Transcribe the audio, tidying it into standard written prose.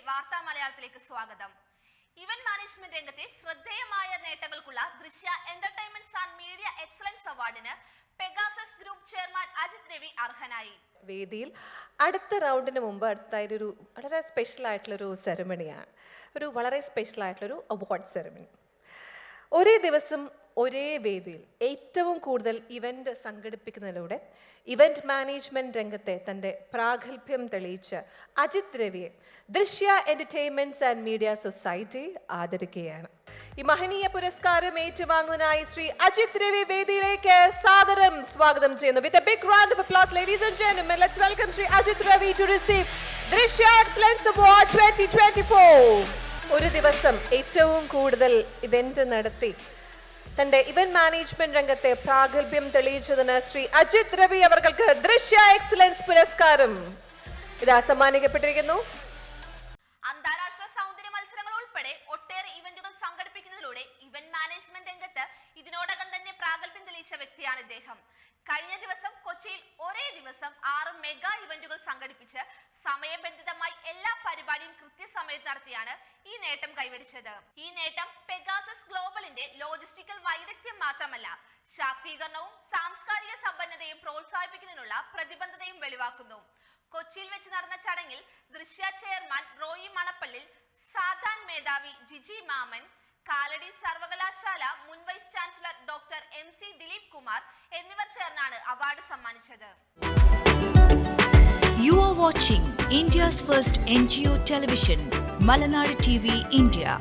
വാർത്താ മലയാളത്തിലേക്ക് സ്വാഗതം. ഇവന്റ് മാനേജ്മെന്റ് രംഗത്തെ ശ്രദ്ധേയമായ നേട്ടങ്ങൾക്കുള്ള Drishya entertainments and media excellence അവാർഡിന് Pegasus group chairman Ajith Ravi അർഹനായി. വേദിയിൽ അടുത്ത റൗണ്ടിന് മുമ്പ് അടുത്തായൊരു വളരെ സ്പെഷ്യൽ ആയിട്ടുള്ളൊരു സെറമണിയാണ്, വളരെ സ്പെഷ്യൽ ആയിട്ടുള്ളൊരു അവാർഡ് സെറമണി. ഒരേ ദിവസം ഒരേ വേദിയിൽ ഏറ്റവും കൂടുതൽ ഇവന്റ് സംഘടിപ്പിക്കുന്നതിലൂടെ ഇവന്റ് മാനേജ്മെന്റ് രംഗത്തെ തൻ്റെ പ്രാഗൽഭ്യം തെളിയിച്ച അജിത് രവിയെ ദൃശ്യ എന്റർടൈൻമെന്റ്സ് ആൻഡ് മീഡിയ സൊസൈറ്റി ആദരിക്കുകയാണ്. ഈ മഹനീയ പുരസ്കാരം ഏറ്റുവാങ്ങുന്നതിനായി ശ്രീ അജിത് രവി വേദിയിലേക്ക് സാദരം സ്വാഗതം ചെയ്യുന്നു. With a big round of applause, ladies and gentlemen, let's welcome Shri Ajit Ravi to receive Drishya Excellence Award 2024. ഒരു ദിവസം ഏറ്റവും കൂടുതൽ ഇവന്റ് നടത്തി തന്റെ ഇവന്റ് മാനേജ്മെന്റ് രംഗത്തെ പ്രാഗൽഭ്യം തെളിയിച്ചതിന് ശ്രീ അജിത് രവി അവർക്ക് ദൃശ്യ എക്സലൻസ് പുരസ്കാരം ഇതാ സമ്മാനിക്കപ്പെട്ടിരിക്കുന്നു. അന്താരാഷ്ട്ര സൗന്ദര്യ മത്സരങ്ങൾ ഉൾപ്പെടെ ഒട്ടേറെ ഇവന്റുകൾ സംഘടിപ്പിക്കുന്നതിലൂടെ ഇവന്റ് മാനേജ്മെന്റ് രംഗത്ത് ഇതിനോടകം തന്നെ പ്രാഗൽഭ്യം തെളിയിച്ച വ്യക്തിയാണ് ഇദ്ദേഹം. കഴിഞ്ഞ ദിവസം കൊച്ചിയിൽ ഒരേ ദിവസം 6 മെഗാ ഇവന്റുകൾ സംഘടിപ്പിച്ച് സമയബന്ധിതമായി എല്ലാ പരിപാടിയും കൃത്യസമയത്ത് നടത്തിയാണ് ഈ നേട്ടം കൈവരിച്ചത്. ഈ നേട്ടം പെഗാസസ് ഗ്ലോബലിന്റെ ലോജിസ്റ്റിക്കൽ വൈദഗ്ധ്യം മാത്രമല്ല, ശാക്തീകരണവും സാംസ്കാരിക സമ്പന്നതയും പ്രോത്സാഹിപ്പിക്കുന്നതിനുള്ള പ്രതിബദ്ധതയും വെളിവാക്കുന്നു. കൊച്ചിയിൽ വെച്ച് നടന്ന ചടങ്ങിൽ ദൃശ്യ ചെയർമാൻ റോയി മണപ്പള്ളിൽ, സാധാൻ മേധാവി ജിജി മാമൻ, കാലടി സർവകലാശാല മുൻ vice chancellor doctor MC Dileep Kumar എന്നിവർ ചേർന്നാണ് അവാർഡ് സമ്മാനിച്ചത്. You are watching India's first NGO television, Malanadu TV India.